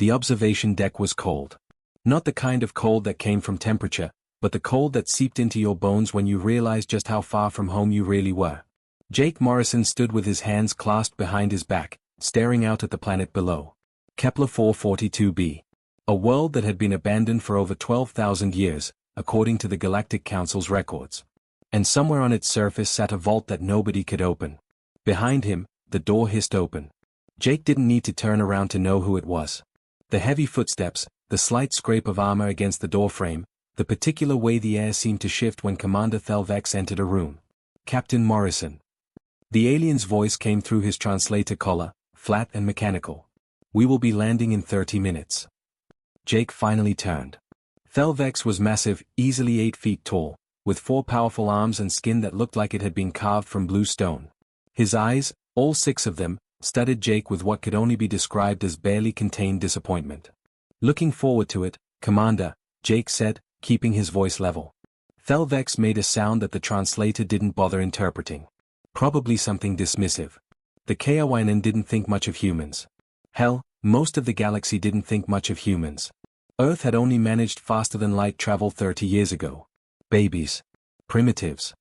The observation deck was cold. Not the kind of cold that came from temperature, but the cold that seeped into your bones when you realized just how far from home you really were. Jake Morrison stood with his hands clasped behind his back, staring out at the planet below. Kepler 442b. A world that had been abandoned for over 12,000 years, according to the Galactic Council's records. And somewhere on its surface sat a vault that nobody could open. Behind him, the door hissed open. Jake didn't need to turn around to know who it was. The heavy footsteps, the slight scrape of armor against the doorframe, the particular way the air seemed to shift when Commander Thelvex entered a room. Captain Morrison. The alien's voice came through his translator collar, flat and mechanical. We will be landing in 30 minutes. Jake finally turned. Thelvex was massive, easily 8 feet tall, with 4 powerful arms and skin that looked like it had been carved from blue stone. His eyes, all 6 of them, studied Jake with what could only be described as barely contained disappointment. Looking forward to it, Commander, Jake said, keeping his voice level. Thelvex made a sound that the translator didn't bother interpreting. Probably something dismissive. The Kaawainan didn't think much of humans. Hell, most of the galaxy didn't think much of humans. Earth had only managed faster-than-light travel 30 years ago. Babies. Primitives.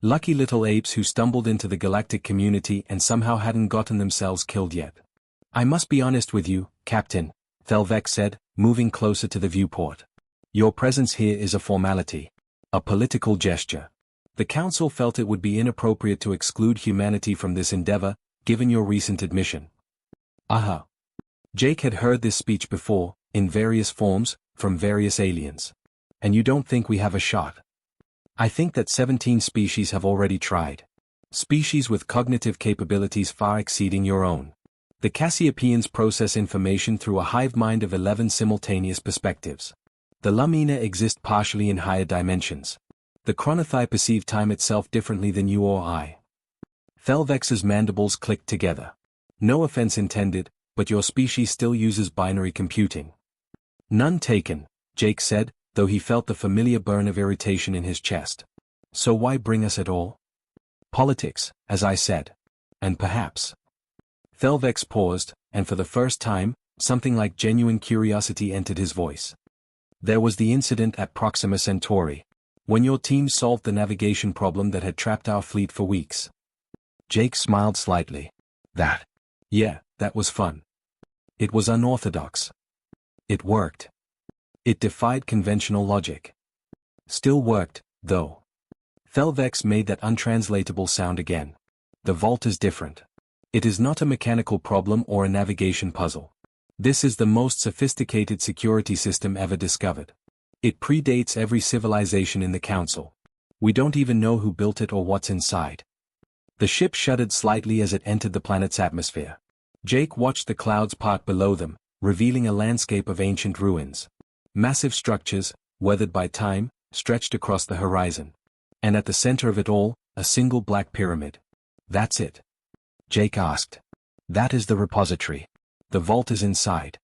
Lucky little apes who stumbled into the galactic community and somehow hadn't gotten themselves killed yet. I must be honest with you, Captain, Thelvex said, moving closer to the viewport. Your presence here is a formality. A political gesture. The Council felt it would be inappropriate to exclude humanity from this endeavor, given your recent admission. Aha. Jake had heard this speech before, in various forms, from various aliens. And you don't think we have a shot? I think that 17 species have already tried. Species with cognitive capabilities far exceeding your own. The Cassiopeians process information through a hive mind of 11 simultaneous perspectives. The Lumina exist partially in higher dimensions. The Chronothai perceive time itself differently than you or I. Thelvex's mandibles clicked together. No offense intended, but your species still uses binary computing. None taken, Jake said, though he felt the familiar burn of irritation in his chest. So why bring us at all? Politics, as I said. And perhaps. Thelvex paused, and for the first time, something like genuine curiosity entered his voice. There was the incident at Proxima Centauri, when your team solved the navigation problem that had trapped our fleet for weeks. Jake smiled slightly. Yeah, that was fun. It was unorthodox. It worked. It defied conventional logic. Still worked, though. Thelvex made that untranslatable sound again. The vault is different. It is not a mechanical problem or a navigation puzzle. This is the most sophisticated security system ever discovered. It predates every civilization in the Council. We don't even know who built it or what's inside. The ship shuddered slightly as it entered the planet's atmosphere. Jake watched the clouds part below them, revealing a landscape of ancient ruins. Massive structures, weathered by time, stretched across the horizon. And at the center of it all, a single black pyramid. That's it? Jake asked. That is the repository. The vault is inside.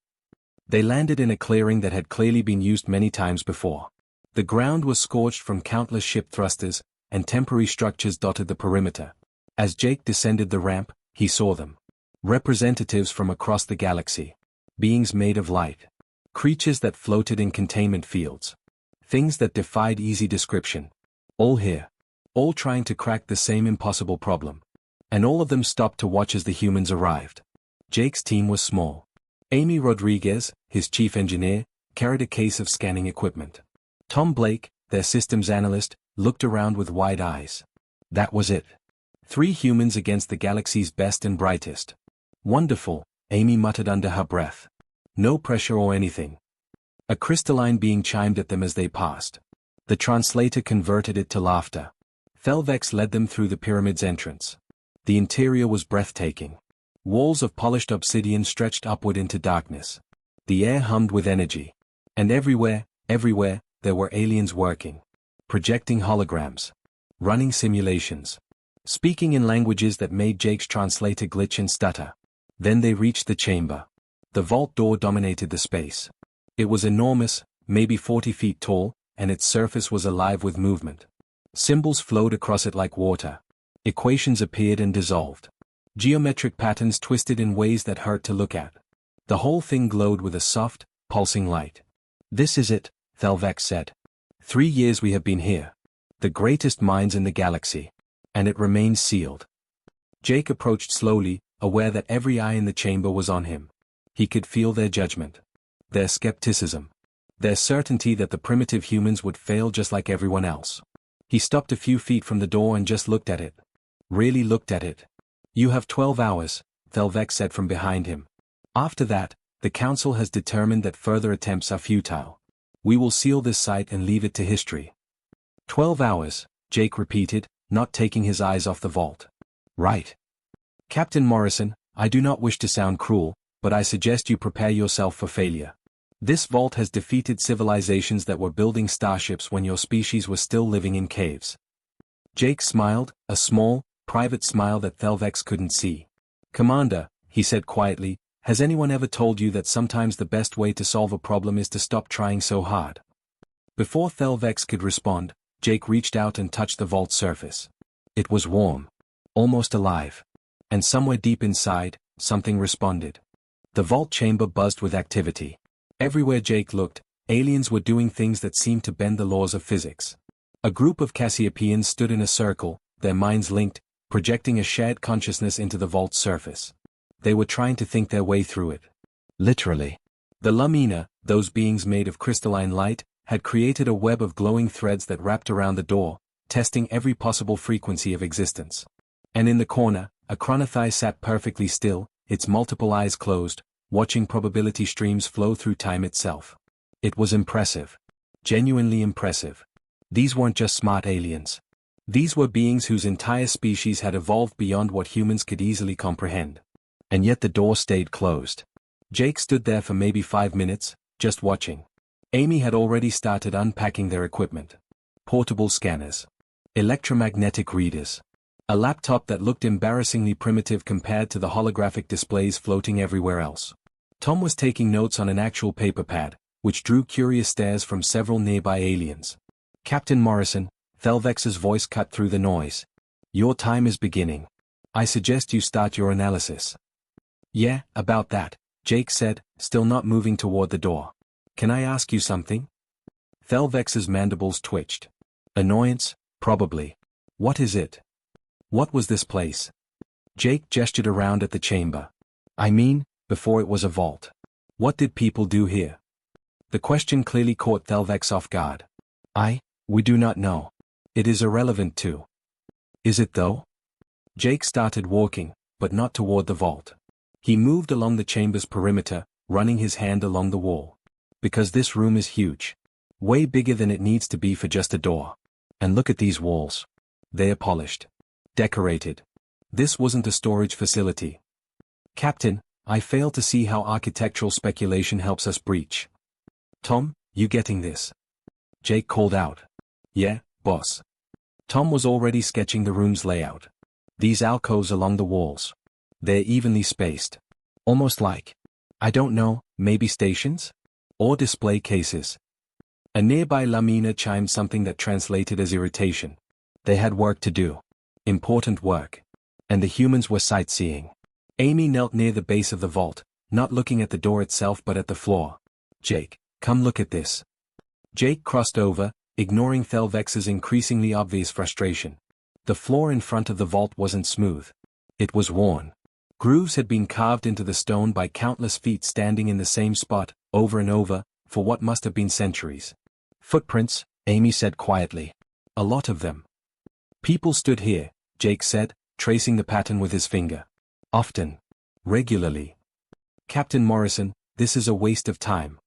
They landed in a clearing that had clearly been used many times before. The ground was scorched from countless ship thrusters, and temporary structures dotted the perimeter. As Jake descended the ramp, he saw them. Representatives from across the galaxy. Beings made of light. Creatures that floated in containment fields. Things that defied easy description. All here. All trying to crack the same impossible problem. And all of them stopped to watch as the humans arrived. Jake's team was small. Amy Rodriguez, his chief engineer, carried a case of scanning equipment. Tom Blake, their systems analyst, looked around with wide eyes. That was it. 3 humans against the galaxy's best and brightest. Wonderful, Amy muttered under her breath. No pressure or anything. A crystalline being chimed at them as they passed. The translator converted it to laughter. Thelvex led them through the pyramid's entrance. The interior was breathtaking. Walls of polished obsidian stretched upward into darkness. The air hummed with energy. And everywhere, there were aliens working. Projecting holograms. Running simulations. Speaking in languages that made Jake's translator glitch and stutter. Then they reached the chamber. The vault door dominated the space. It was enormous, maybe 40 feet tall, and its surface was alive with movement. Symbols flowed across it like water. Equations appeared and dissolved. Geometric patterns twisted in ways that hurt to look at. The whole thing glowed with a soft, pulsing light. "This is it," Thelvex said. "3 years we have been here. The greatest minds in the galaxy. And it remains sealed." Jake approached slowly, aware that every eye in the chamber was on him. He could feel their judgment. Their skepticism. Their certainty that the primitive humans would fail just like everyone else. He stopped a few feet from the door and just looked at it. Really looked at it. "You have 12 hours, Thelvex said from behind him. "After that, the Council has determined that further attempts are futile. We will seal this site and leave it to history." 12 hours, Jake repeated, not taking his eyes off the vault. "Right. Captain Morrison, I do not wish to sound cruel, but I suggest you prepare yourself for failure. This vault has defeated civilizations that were building starships when your species was still living in caves." Jake smiled, a small, private smile that Thelvex couldn't see. "Commander," he said quietly, "has anyone ever told you that sometimes the best way to solve a problem is to stop trying so hard?" Before Thelvex could respond, Jake reached out and touched the vault surface. It was warm. Almost alive. And somewhere deep inside, something responded. The vault chamber buzzed with activity. Everywhere Jake looked, aliens were doing things that seemed to bend the laws of physics. A group of Cassiopeians stood in a circle, their minds linked, projecting a shared consciousness into the vault's surface. They were trying to think their way through it. Literally. The Lumina, those beings made of crystalline light, had created a web of glowing threads that wrapped around the door, testing every possible frequency of existence. And in the corner, a Chronothai sat perfectly still, its multiple eyes closed, watching probability streams flow through time itself. It was impressive. Genuinely impressive. These weren't just smart aliens. These were beings whose entire species had evolved beyond what humans could easily comprehend. And yet the door stayed closed. Jake stood there for maybe 5 minutes, just watching. Amy had already started unpacking their equipment. Portable scanners. Electromagnetic readers. A laptop that looked embarrassingly primitive compared to the holographic displays floating everywhere else. Tom was taking notes on an actual paper pad, which drew curious stares from several nearby aliens. "Captain Morrison," Thelvex's voice cut through the noise. "Your time is beginning. I suggest you start your analysis." "Yeah, about that," Jake said, still not moving toward the door. "Can I ask you something?" Thelvex's mandibles twitched. "Annoyance, probably. What is it? What was this place?" Jake gestured around at the chamber. "I mean, before it was a vault. What did people do here?" The question clearly caught Thelvex off guard. We do not know. It is irrelevant too." "Is it though?" Jake started walking, but not toward the vault. He moved along the chamber's perimeter, running his hand along the wall. "Because this room is huge. Way bigger than it needs to be for just a door. And look at these walls. They are polished. Decorated. This wasn't a storage facility." "Captain, I fail to see how architectural speculation helps us breach." "Tom, you getting this?" Jake called out. "Yeah, boss." Tom was already sketching the room's layout. These alcoves along the walls. They're evenly spaced. Almost like, I don't know, maybe stations? Or display cases. A nearby Lamina chimed something that translated as irritation. They had work to do. Important work. And the humans were sightseeing. Amy knelt near the base of the vault, not looking at the door itself but at the floor. "Jake, come look at this." Jake crossed over, ignoring Thelvex's increasingly obvious frustration. The floor in front of the vault wasn't smooth. It was worn. Grooves had been carved into the stone by countless feet standing in the same spot, over and over, for what must have been centuries. "Footprints," Amy said quietly. "A lot of them." "People stood here," Jake said, tracing the pattern with his finger. "Often. Regularly. Captain Morrison, this is a waste of time."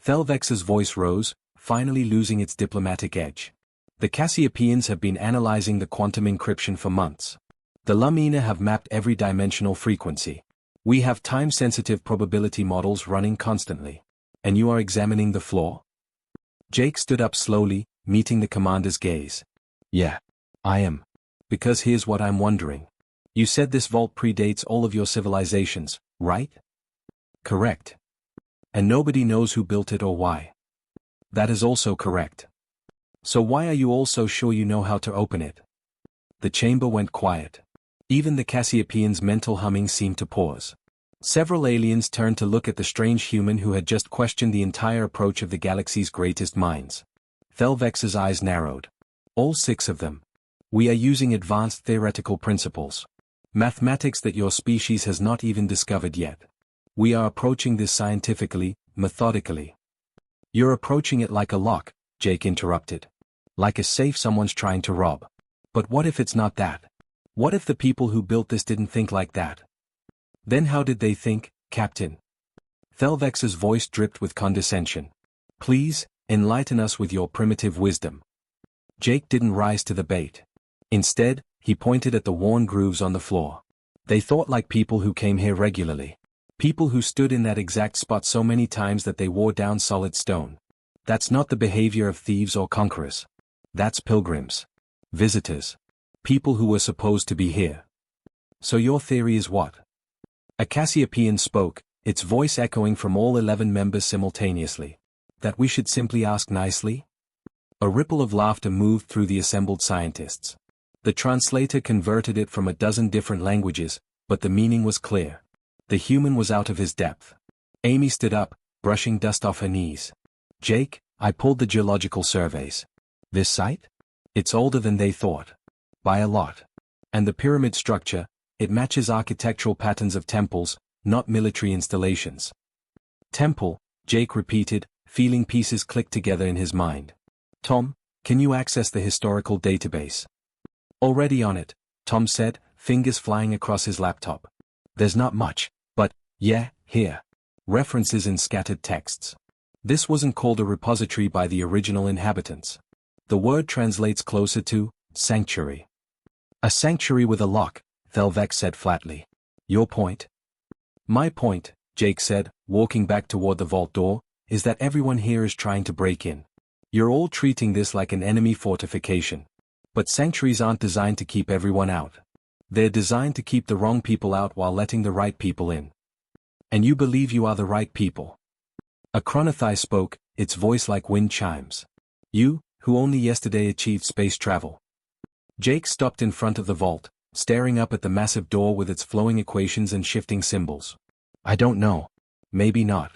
Thelvex's voice rose, finally losing its diplomatic edge. "The Cassiopeians have been analyzing the quantum encryption for months. The Lumina have mapped every dimensional frequency. We have time-sensitive probability models running constantly. And you are examining the floor?" Jake stood up slowly, meeting the commander's gaze. "Yeah. I am. Because here's what I'm wondering. You said this vault predates all of your civilizations, right?" "Correct. And nobody knows who built it or why." "That is also correct. So why are you all so sure you know how to open it?" The chamber went quiet. Even the Cassiopeians' mental humming seemed to pause. Several aliens turned to look at the strange human who had just questioned the entire approach of the galaxy's greatest minds. Thelvex's eyes narrowed. All 6 of them. We are using advanced theoretical principles. Mathematics that your species has not even discovered yet. We are approaching this scientifically, methodically. You're approaching it like a lock, Jake interrupted. Like a safe someone's trying to rob. But what if it's not that? What if the people who built this didn't think like that? Then how did they think, Captain? Thelvex's voice dripped with condescension. Please, enlighten us with your primitive wisdom. Jake didn't rise to the bait. Instead, he pointed at the worn grooves on the floor. They thought like people who came here regularly. People who stood in that exact spot so many times that they wore down solid stone. That's not the behavior of thieves or conquerors. That's pilgrims. Visitors. People who were supposed to be here. So your theory is what? A Cassiopean spoke, its voice echoing from all 11 members simultaneously. That we should simply ask nicely? A ripple of laughter moved through the assembled scientists. The translator converted it from a dozen different languages, but the meaning was clear. The human was out of his depth. Amy stood up, brushing dust off her knees. Jake, I pulled the geological surveys. This site? It's older than they thought. By a lot. And the pyramid structure, it matches architectural patterns of temples, not military installations. Temple, Jake repeated, feeling pieces click together in his mind. Tom, can you access the historical database? Already on it, Tom said, fingers flying across his laptop. There's not much, but, yeah, here. References in scattered texts. This wasn't called a repository by the original inhabitants. The word translates closer to sanctuary. A sanctuary with a lock, Thelvex said flatly. Your point? My point, Jake said, walking back toward the vault door, is that everyone here is trying to break in. You're all treating this like an enemy fortification. But sanctuaries aren't designed to keep everyone out. They're designed to keep the wrong people out while letting the right people in. And you believe you are the right people. A Chronothai spoke, its voice like wind chimes. You, who only yesterday achieved space travel. Jake stopped in front of the vault, staring up at the massive door with its flowing equations and shifting symbols. I don't know. Maybe not.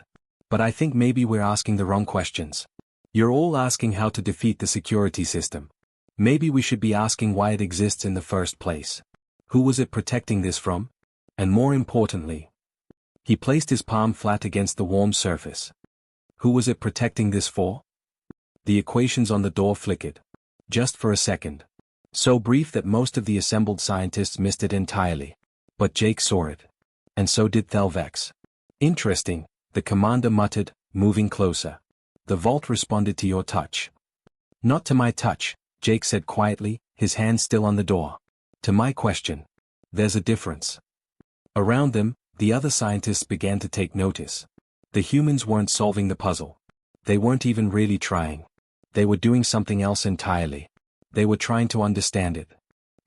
But I think maybe we're asking the wrong questions. You're all asking how to defeat the security system. Maybe we should be asking why it exists in the first place. Who was it protecting this from? And more importantly, he placed his palm flat against the warm surface. Who was it protecting this for? The equations on the door flickered. Just for a second. So brief that most of the assembled scientists missed it entirely. But Jake saw it. And so did Thelvex. Interesting, the commander muttered, moving closer. The vault responded to your touch. Not to my touch, Jake said quietly, his hand still on the door. To my question. There's a difference. Around them, the other scientists began to take notice. The humans weren't solving the puzzle. They weren't even really trying. They were doing something else entirely. They were trying to understand it.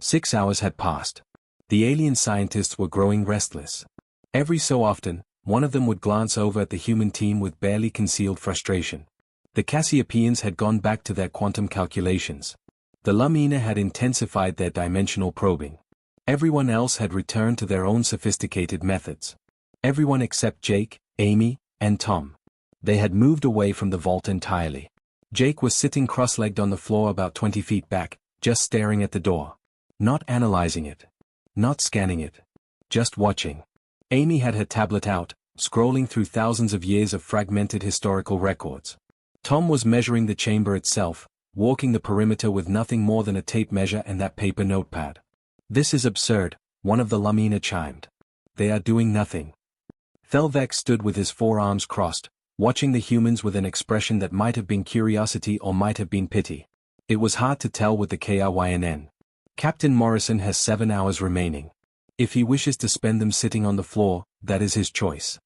6 hours had passed. The alien scientists were growing restless. Every so often, one of them would glance over at the human team with barely concealed frustration. The Cassiopeans had gone back to their quantum calculations. The Lumina had intensified their dimensional probing. Everyone else had returned to their own sophisticated methods. Everyone except Jake, Amy, and Tom. They had moved away from the vault entirely. Jake was sitting cross-legged on the floor about 20 feet back, just staring at the door. Not analyzing it. Not scanning it. Just watching. Amy had her tablet out, scrolling through thousands of years of fragmented historical records. Tom was measuring the chamber itself, walking the perimeter with nothing more than a tape measure and that paper notepad. This is absurd, one of the Lumina chimed. They are doing nothing. Thelvex stood with his forearms crossed, watching the humans with an expression that might have been curiosity or might have been pity. It was hard to tell with the KRYNN. Captain Morrison has 7 hours remaining. If he wishes to spend them sitting on the floor, that is his choice.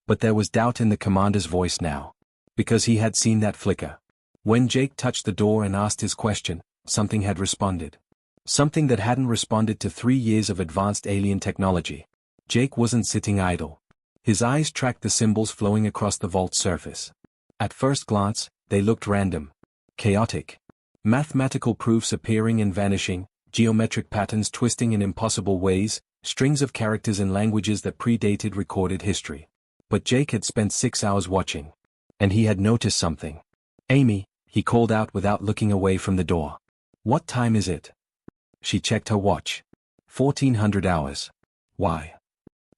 But there was doubt in the commander's voice now. Because he had seen that flicker. When Jake touched the door and asked his question, something had responded. Something that hadn't responded to 3 years of advanced alien technology. Jake wasn't sitting idle. His eyes tracked the symbols flowing across the vault surface. At first glance, they looked random. Chaotic. Mathematical proofs appearing and vanishing, geometric patterns twisting in impossible ways, strings of characters in languages that predated recorded history. But Jake had spent 6 hours watching. And he had noticed something. "Amy," he called out without looking away from the door. "What time is it?" She checked her watch. 1400 hours. Why?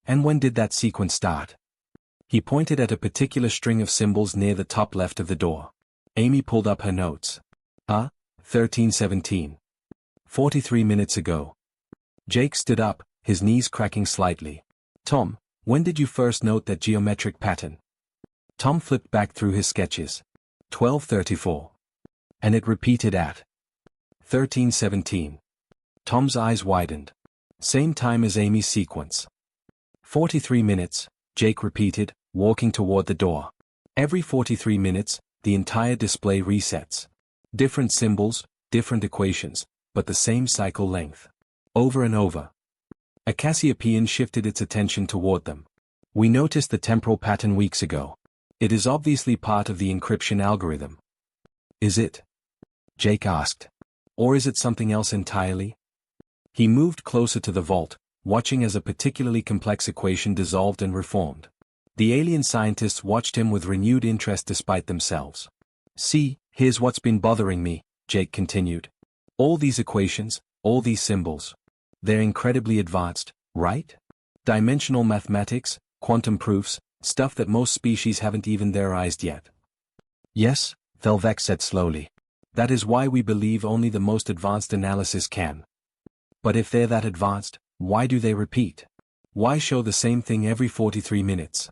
And when did that sequence start? He pointed at a particular string of symbols near the top left of the door. Amy pulled up her notes. 1317. 43 minutes ago. Jake stood up, his knees cracking slightly. "Tom, when did you first note that geometric pattern?" Tom flipped back through his sketches. 1234. And it repeated at 1317. Tom's eyes widened. Same time as Amy's sequence. 43 minutes, Jake repeated, walking toward the door. Every 43 minutes, the entire display resets. Different symbols, different equations, but the same cycle length. Over and over. A Cassiopean shifted its attention toward them. "We noticed the temporal pattern weeks ago. It is obviously part of the encryption algorithm." "Is it?" Jake asked. "Or is it something else entirely?" He moved closer to the vault, watching as a particularly complex equation dissolved and reformed. The alien scientists watched him with renewed interest despite themselves. "See, here's what's been bothering me," Jake continued. "All these equations, all these symbols. They're incredibly advanced, right? Dimensional mathematics, quantum proofs, stuff that most species haven't even theorized yet." "Yes," Thelvex said slowly. "That is why we believe only the most advanced analysis can. But if they're that advanced, why do they repeat? Why show the same thing every 43 minutes?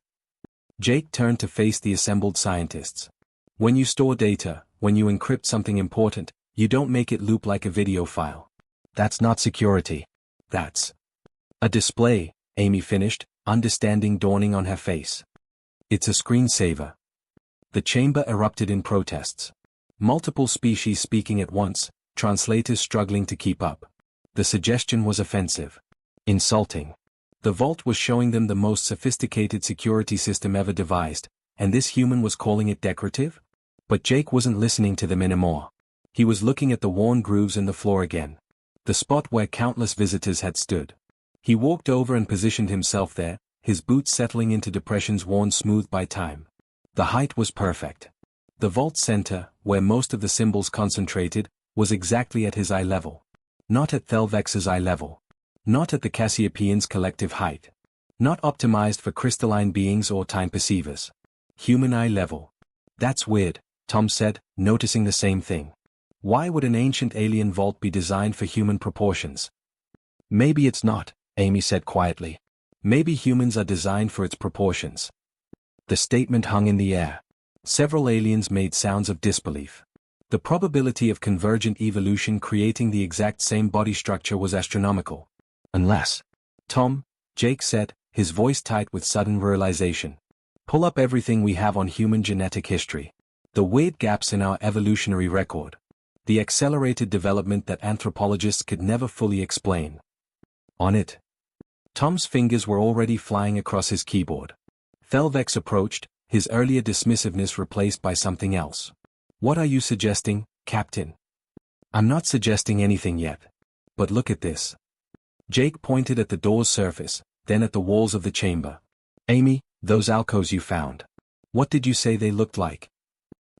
Jake turned to face the assembled scientists. "When you store data, when you encrypt something important, you don't make it loop like a video file. That's not security. That's a display," Amy finished, understanding dawning on her face. "It's a screensaver." The chamber erupted in protests. Multiple species speaking at once, translators struggling to keep up. The suggestion was offensive. Insulting. The vault was showing them the most sophisticated security system ever devised, and this human was calling it decorative? But Jake wasn't listening to them anymore. He was looking at the worn grooves in the floor again. The spot where countless visitors had stood. He walked over and positioned himself there, his boots settling into depressions worn smooth by time. The height was perfect. The vault center, where most of the symbols concentrated, was exactly at his eye level. Not at Thelvex's eye level. Not at the Cassiopeans' collective height. Not optimized for crystalline beings or time perceivers. Human eye level. "That's weird," Tom said, noticing the same thing. "Why would an ancient alien vault be designed for human proportions?" "Maybe it's not," Amy said quietly. "Maybe humans are designed for its proportions." The statement hung in the air. Several aliens made sounds of disbelief. The probability of convergent evolution creating the exact same body structure was astronomical. "Unless." "Tom," Jake said, his voice tight with sudden realization. "Pull up everything we have on human genetic history. The weird gaps in our evolutionary record. The accelerated development that anthropologists could never fully explain." "On it." Tom's fingers were already flying across his keyboard. Thelvex approached, his earlier dismissiveness replaced by something else. "What are you suggesting, Captain?" "I'm not suggesting anything yet. But look at this." Jake pointed at the door's surface, then at the walls of the chamber. "Amy, those alcoves you found. What did you say they looked like?"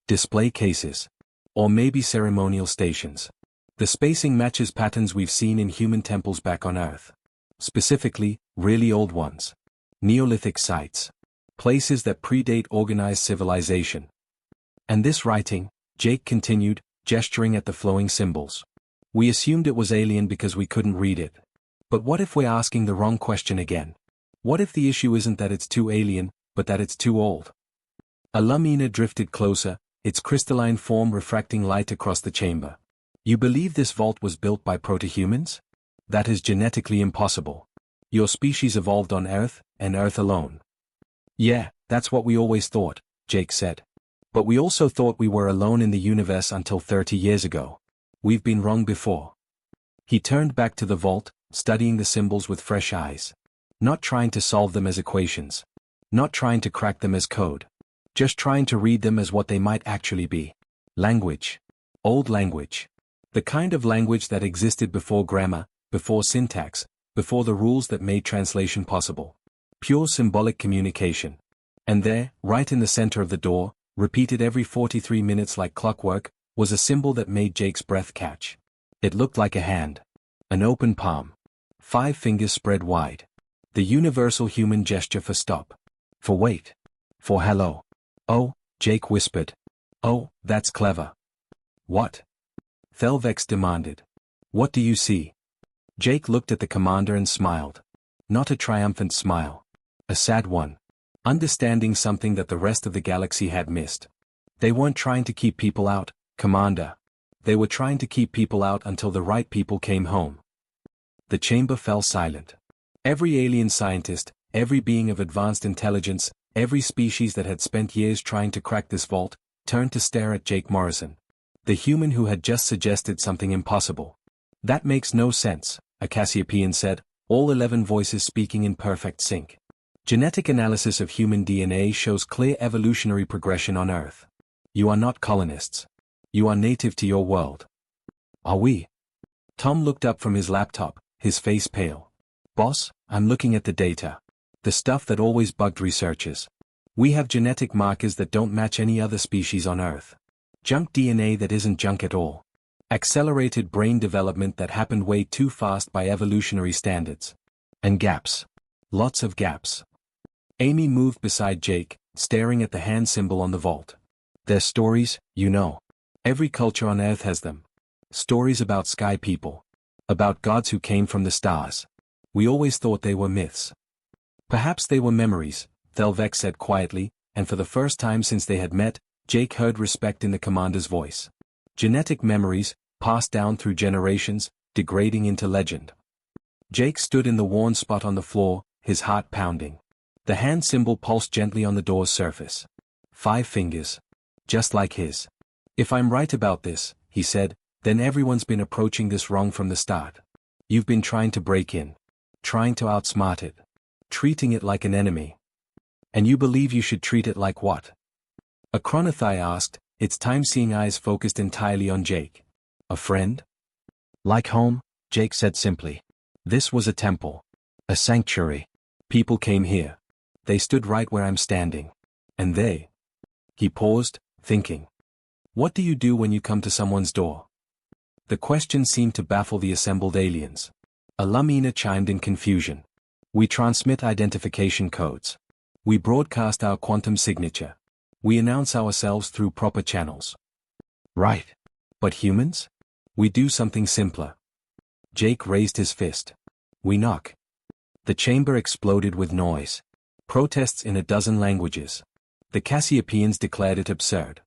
"Display cases. Or maybe ceremonial stations. The spacing matches patterns we've seen in human temples back on Earth. Specifically, really old ones. Neolithic sites. Places that predate organized civilization." "And this writing," Jake continued, gesturing at the flowing symbols. "We assumed it was alien because we couldn't read it. But what if we're asking the wrong question again? What if the issue isn't that it's too alien, but that it's too old?" A lumina drifted closer, its crystalline form refracting light across the chamber. "You believe this vault was built by proto-humans? That is genetically impossible. Your species evolved on Earth, and Earth alone." "Yeah, that's what we always thought," Jake said. "But we also thought we were alone in the universe until 30 years ago. We've been wrong before." He turned back to the vault, studying the symbols with fresh eyes. Not trying to solve them as equations. Not trying to crack them as code. Just trying to read them as what they might actually be. Language. Old language. The kind of language that existed before grammar, before syntax, before the rules that made translation possible. Pure symbolic communication. And there, right in the center of the door, repeated every 43 minutes like clockwork, was a symbol that made Jake's breath catch. It looked like a hand. An open palm. 5 fingers spread wide. The universal human gesture for stop. For wait. For hello. Oh, Jake whispered. Oh, that's clever. What? Thelvex demanded. What do you see? Jake looked at the commander and smiled. Not a triumphant smile. A sad one. Understanding something that the rest of the galaxy had missed. They weren't trying to keep people out, Commander. They were trying to keep people out until the right people came home. The chamber fell silent. Every alien scientist, every being of advanced intelligence, every species that had spent years trying to crack this vault, turned to stare at Jake Morrison. The human who had just suggested something impossible. That makes no sense, a Cassiopeian said, all 11 voices speaking in perfect sync. Genetic analysis of human DNA shows clear evolutionary progression on Earth. You are not colonists. You are native to your world. Are we? Tom looked up from his laptop, his face pale. Boss, I'm looking at the data. The stuff that always bugged researchers. We have genetic markers that don't match any other species on Earth. Junk DNA that isn't junk at all. Accelerated brain development that happened way too fast by evolutionary standards. And gaps. Lots of gaps. Amy moved beside Jake, staring at the hand symbol on the vault. They're stories, you know. Every culture on Earth has them. Stories about sky people. About gods who came from the stars. We always thought they were myths. Perhaps they were memories, Thelvex said quietly, and for the first time since they had met, Jake heard respect in the commander's voice. Genetic memories, passed down through generations, degrading into legend. Jake stood in the worn spot on the floor, his heart pounding. The hand symbol pulsed gently on the door's surface. 5 fingers. Just like his. If I'm right about this, he said, then everyone's been approaching this wrong from the start. You've been trying to break in. Trying to outsmart it. Treating it like an enemy. And you believe you should treat it like what? A Chronothai asked, its time-seeing eyes focused entirely on Jake. A friend? Like home, Jake said simply. This was a temple. A sanctuary. People came here. They stood right where I'm standing. And they. He paused, thinking. What do you do when you come to someone's door? The question seemed to baffle the assembled aliens. Alumina chimed in confusion. We transmit identification codes. We broadcast our quantum signature. We announce ourselves through proper channels. Right. But humans? We do something simpler. Jake raised his fist. We knock. The chamber exploded with noise. Protests in a dozen languages. The Cassiopeians declared it absurd.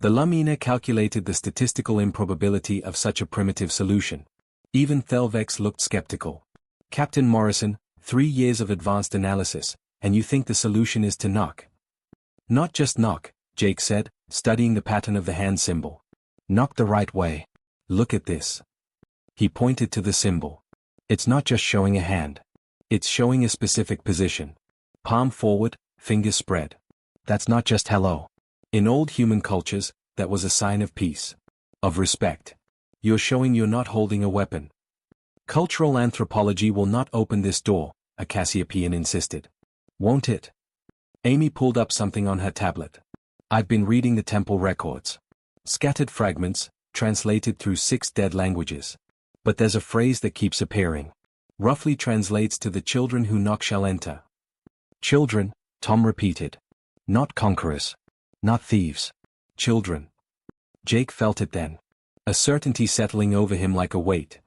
The Lumina calculated the statistical improbability of such a primitive solution. Even Thelvex looked skeptical. Captain Morrison, 3 years of advanced analysis, and you think the solution is to knock? Not just knock, Jake said, studying the pattern of the hand symbol. Knock the right way. Look at this. He pointed to the symbol. It's not just showing a hand. It's showing a specific position. Palm forward, fingers spread. That's not just hello. In old human cultures, that was a sign of peace. Of respect. You're showing you're not holding a weapon. Cultural anthropology will not open this door, a Cassiopeian insisted. Won't it? Amy pulled up something on her tablet. I've been reading the temple records. Scattered fragments, translated through 6 dead languages. But there's a phrase that keeps appearing. Roughly translates to the children who knock shall enter. Children, Tom repeated. Not conquerors. Not thieves. Children. Jake felt it then. A certainty settling over him like a weight.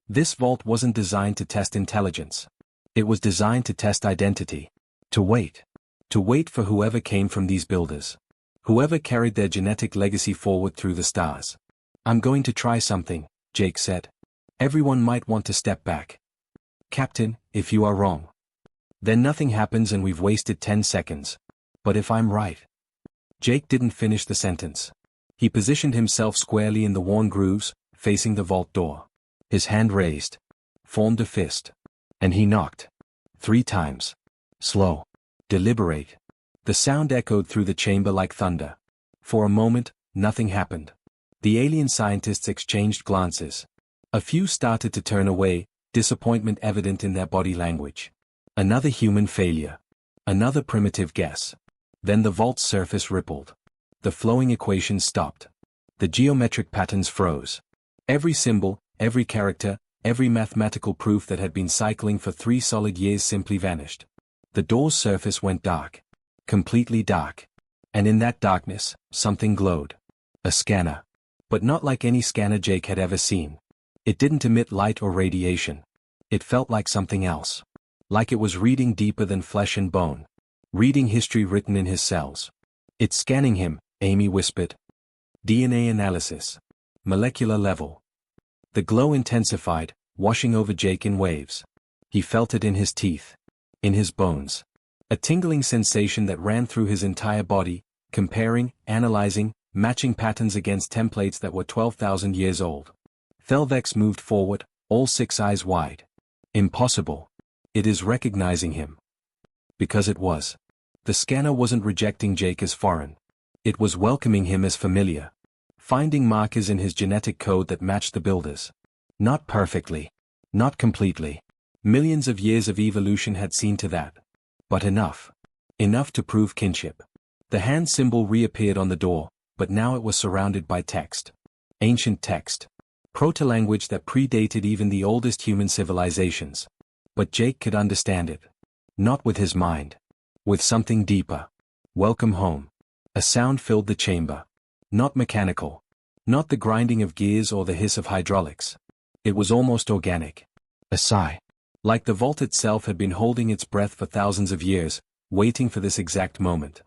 This vault wasn't designed to test intelligence. It was designed to test identity. To wait. To wait for whoever came from these builders. Whoever carried their genetic legacy forward through the stars. I'm going to try something, Jake said. Everyone might want to step back. Captain, if you are wrong. Then nothing happens and we've wasted 10 seconds. But if I'm right. Jake didn't finish the sentence. He positioned himself squarely in the worn grooves, facing the vault door. His hand raised. Formed a fist. And he knocked. 3 times. Slow. Deliberate. The sound echoed through the chamber like thunder. For a moment, nothing happened. The alien scientists exchanged glances. A few started to turn away, disappointment evident in their body language. Another human failure. Another primitive guess. Then the vault's surface rippled. The flowing equations stopped. The geometric patterns froze. Every symbol, every character, every mathematical proof that had been cycling for 3 solid years simply vanished. The door's surface went dark. Completely dark. And in that darkness, something glowed. A scanner. But not like any scanner Jake had ever seen. It didn't emit light or radiation. It felt like something else. Like it was reading deeper than flesh and bone. Reading history written in his cells. "It's scanning him," Amy whispered. "DNA analysis. Molecular level." The glow intensified, washing over Jake in waves. He felt it in his teeth. In his bones. A tingling sensation that ran through his entire body, comparing, analyzing, matching patterns against templates that were 12,000 years old. Thelvex moved forward, all 6 eyes wide. Impossible. It is recognizing him. Because it was. The scanner wasn't rejecting Jake as foreign. It was welcoming him as familiar. Finding markers in his genetic code that matched the builders. Not perfectly. Not completely. Millions of years of evolution had seen to that. But enough. Enough to prove kinship. The hand symbol reappeared on the door, but now it was surrounded by text. Ancient text. Proto-language that predated even the oldest human civilizations. But Jake could understand it. Not with his mind. With something deeper. Welcome home. A sound filled the chamber. Not mechanical. Not the grinding of gears or the hiss of hydraulics. It was almost organic. A sigh. Like the vault itself had been holding its breath for thousands of years, waiting for this exact moment.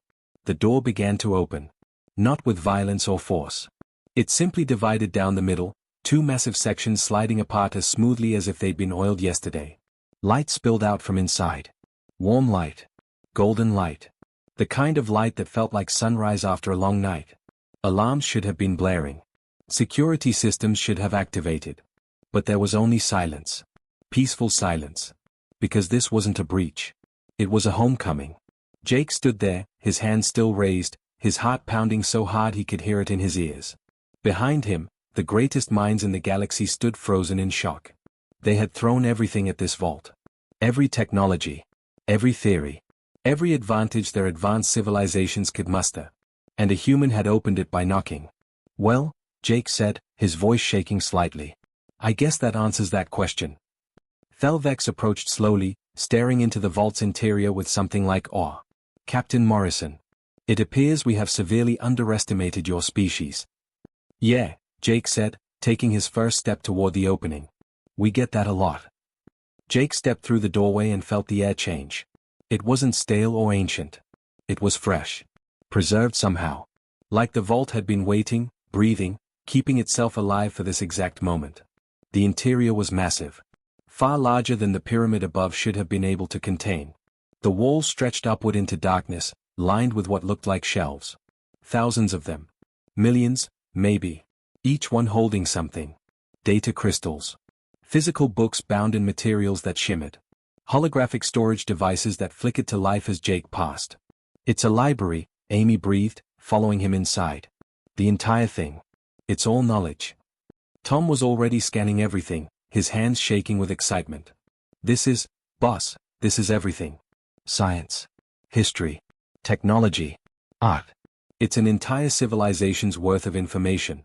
The door began to open. Not with violence or force. It simply divided down the middle, 2 massive sections sliding apart as smoothly as if they'd been oiled yesterday. Light spilled out from inside. Warm light. Golden light. The kind of light that felt like sunrise after a long night. Alarms should have been blaring. Security systems should have activated. But there was only silence. Peaceful silence. Because this wasn't a breach. It was a homecoming. Jake stood there, his hand still raised, his heart pounding so hard he could hear it in his ears. Behind him, the greatest minds in the galaxy stood frozen in shock. They had thrown everything at this vault. Every technology. Every theory. Every advantage their advanced civilizations could muster. And a human had opened it by knocking. "Well," Jake said, his voice shaking slightly. "I guess that answers that question." Thelvex approached slowly, staring into the vault's interior with something like awe. "Captain Morrison. It appears we have severely underestimated your species." "Yeah," Jake said, taking his first step toward the opening. "We get that a lot." Jake stepped through the doorway and felt the air change. It wasn't stale or ancient. It was fresh. Preserved somehow. Like the vault had been waiting, breathing, keeping itself alive for this exact moment. The interior was massive. Far larger than the pyramid above should have been able to contain. The walls stretched upward into darkness, lined with what looked like shelves. Thousands of them. Millions, maybe. Each one holding something. Data crystals. Physical books bound in materials that shimmered. Holographic storage devices that flickered to life as Jake passed. "It's a library," Amy breathed, following him inside. "The entire thing. It's all knowledge." Tom was already scanning everything, his hands shaking with excitement. "This is, boss, this is everything. Science. History. Technology. Art. It's an entire civilization's worth of information."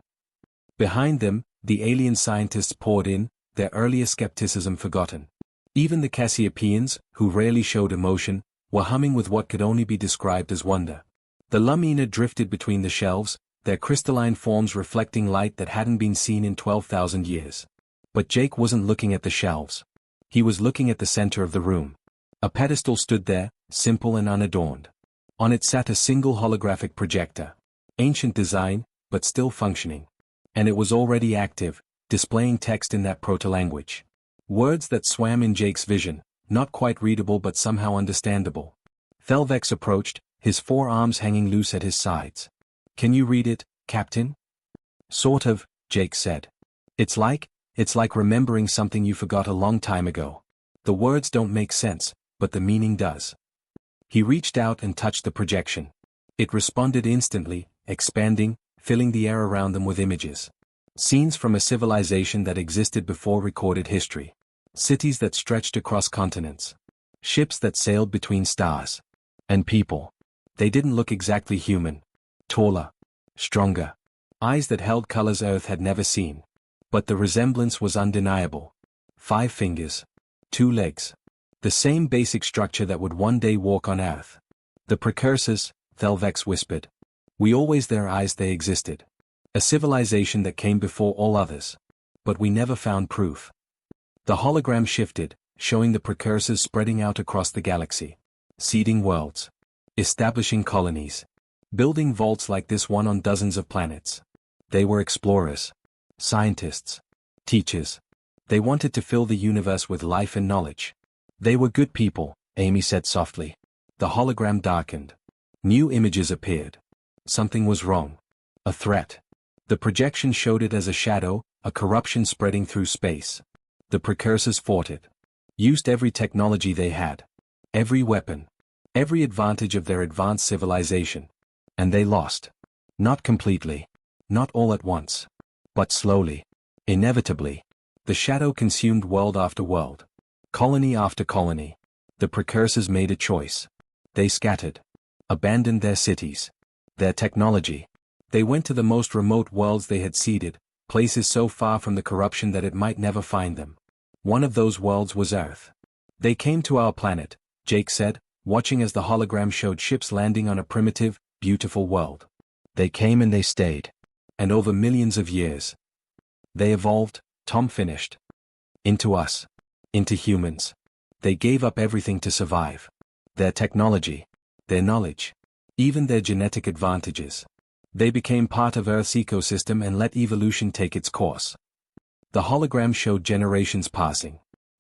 Behind them, the alien scientists poured in, their earlier skepticism forgotten. Even the Cassiopeians, who rarely showed emotion, were humming with what could only be described as wonder. The Lumina drifted between the shelves, their crystalline forms reflecting light that hadn't been seen in 12,000 years. But Jake wasn't looking at the shelves. He was looking at the center of the room. A pedestal stood there, simple and unadorned. On it sat a single holographic projector. Ancient design, but still functioning. And it was already active, displaying text in that proto-language. Words that swam in Jake's vision, not quite readable but somehow understandable. Thelvex approached, his 4 arms hanging loose at his sides. "Can you read it, Captain?" "Sort of," Jake said. It's like remembering something you forgot a long time ago. The words don't make sense, but the meaning does." He reached out and touched the projection. It responded instantly, expanding, filling the air around them with images. Scenes from a civilization that existed before recorded history. Cities that stretched across continents. Ships that sailed between stars. And people. They didn't look exactly human. Taller. Stronger. Eyes that held colors Earth had never seen. But the resemblance was undeniable. 5 fingers. 2 legs. The same basic structure that would one day walk on Earth. The precursors, Thelvex whispered. We always their eyes they existed. A civilization that came before all others. But we never found proof. The hologram shifted, showing the precursors spreading out across the galaxy. Seeding worlds. Establishing colonies. Building vaults like this one on dozens of planets. They were explorers. Scientists. Teachers. They wanted to fill the universe with life and knowledge. They were good people, Amy said softly. The hologram darkened. New images appeared. Something was wrong. A threat. The projection showed it as a shadow, a corruption spreading through space. The precursors fought it. Used every technology they had. Every weapon. Every advantage of their advanced civilization. And they lost. Not completely. Not all at once. But slowly. Inevitably. The shadow consumed world after world. Colony after colony. The precursors made a choice. They scattered. Abandoned their cities. Their technology. They went to the most remote worlds they had seeded, places so far from the corruption that it might never find them. One of those worlds was Earth. They came to our planet, Jake said, watching as the hologram showed ships landing on a primitive, beautiful world. They came and they stayed. And over millions of years. They evolved, Tom finished. Into us. Into humans. They gave up everything to survive. Their technology. Their knowledge. Even their genetic advantages. They became part of Earth's ecosystem and let evolution take its course. The hologram showed generations passing.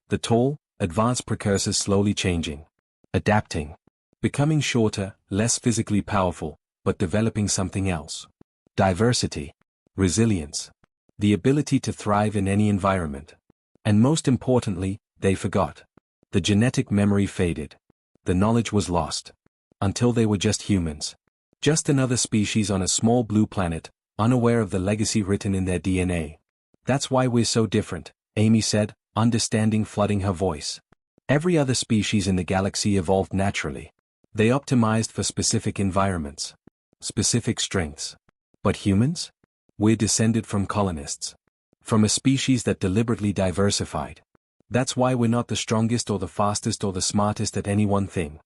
The tall, advanced precursors slowly changing. Adapting. Becoming shorter, less physically powerful, but developing something else. Diversity. Resilience. The ability to thrive in any environment. And most importantly, they forgot. The genetic memory faded. The knowledge was lost. Until they were just humans. Just another species on a small blue planet, unaware of the legacy written in their DNA. That's why we're so different, Amy said, understanding flooding her voice. Every other species in the galaxy evolved naturally. They optimized for specific environments. Specific strengths. But humans? We're descended from colonists. From a species that deliberately diversified. That's why we're not the strongest or the fastest or the smartest at any one thing.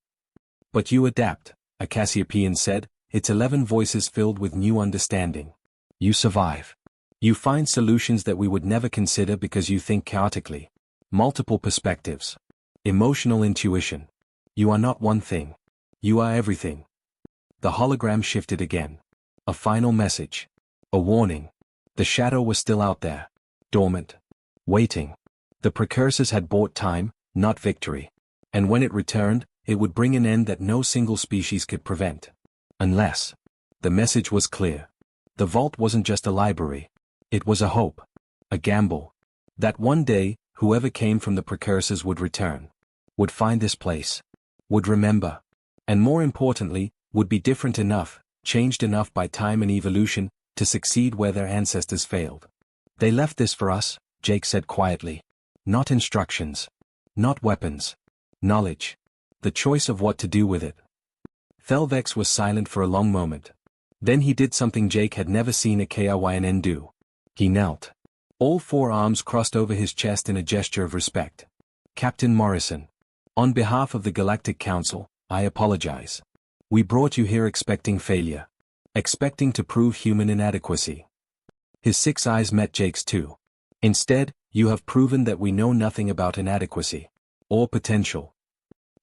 But you adapt, a Cassiopeian said, its 11 voices filled with new understanding. You survive. You find solutions that we would never consider because you think chaotically. Multiple perspectives. Emotional intuition. You are not one thing. You are everything. The hologram shifted again. A final message. A warning. The shadow was still out there. Dormant. Waiting. The precursors had bought time, not victory. And when it returned, it would bring an end that no single species could prevent. Unless. The message was clear. The vault wasn't just a library. It was a hope. A gamble. That one day, whoever came from the precursors would return. Would find this place. Would remember. And more importantly, would be different enough, changed enough by time and evolution, to succeed where their ancestors failed. They left this for us, Jake said quietly. Not instructions. Not weapons. Knowledge. The choice of what to do with it. Thelvex was silent for a long moment. Then he did something Jake had never seen a KRYNN do. He knelt. All 4 arms crossed over his chest in a gesture of respect. Captain Morrison. On behalf of the Galactic Council, I apologize. We brought you here expecting failure. Expecting to prove human inadequacy. His 6 eyes met Jake's too. Instead, you have proven that we know nothing about inadequacy. Or potential.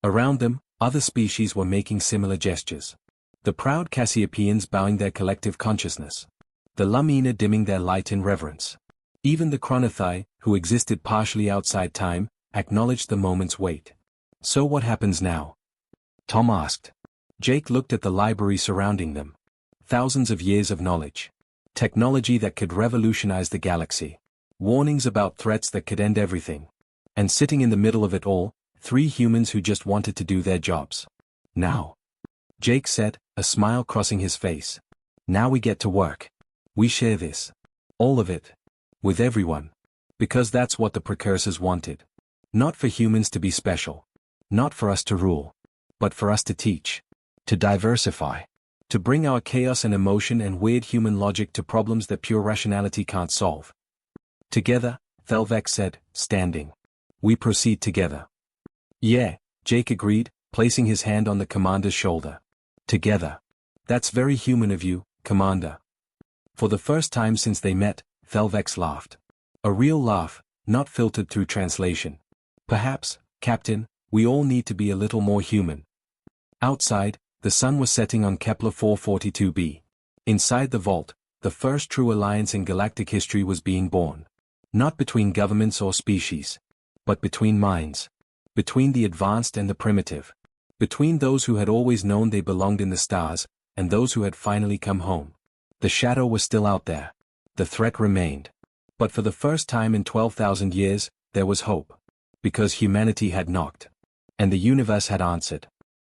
Around them, other species were making similar gestures. The proud Cassiopeians bowing their collective consciousness. The Lumina dimming their light in reverence. Even the Chronothai, who existed partially outside time, acknowledged the moment's weight. So what happens now? Tom asked. Jake looked at the library surrounding them. Thousands of years of knowledge. Technology that could revolutionize the galaxy. Warnings about threats that could end everything. And sitting in the middle of it all, 3 humans who just wanted to do their jobs. Now. Jake said, a smile crossing his face. Now we get to work. We share this. All of it. With everyone. Because that's what the precursors wanted. Not for humans to be special. Not for us to rule. But for us to teach. To diversify. To bring our chaos and emotion and weird human logic to problems that pure rationality can't solve. Together, Thelvex said, standing. We proceed together. Yeah, Jake agreed, placing his hand on the commander's shoulder. Together. That's very human of you, Commander. For the first time since they met, Thelvex laughed. A real laugh, not filtered through translation. Perhaps, Captain, we all need to be a little more human. Outside, the sun was setting on Kepler 442b. Inside the vault, the first true alliance in galactic history was being born. Not between governments or species. But between minds. Between the advanced and the primitive. Between those who had always known they belonged in the stars, and those who had finally come home. The shadow was still out there. The threat remained. But for the first time in 12,000 years, there was hope. Because humanity had knocked. And the universe had answered.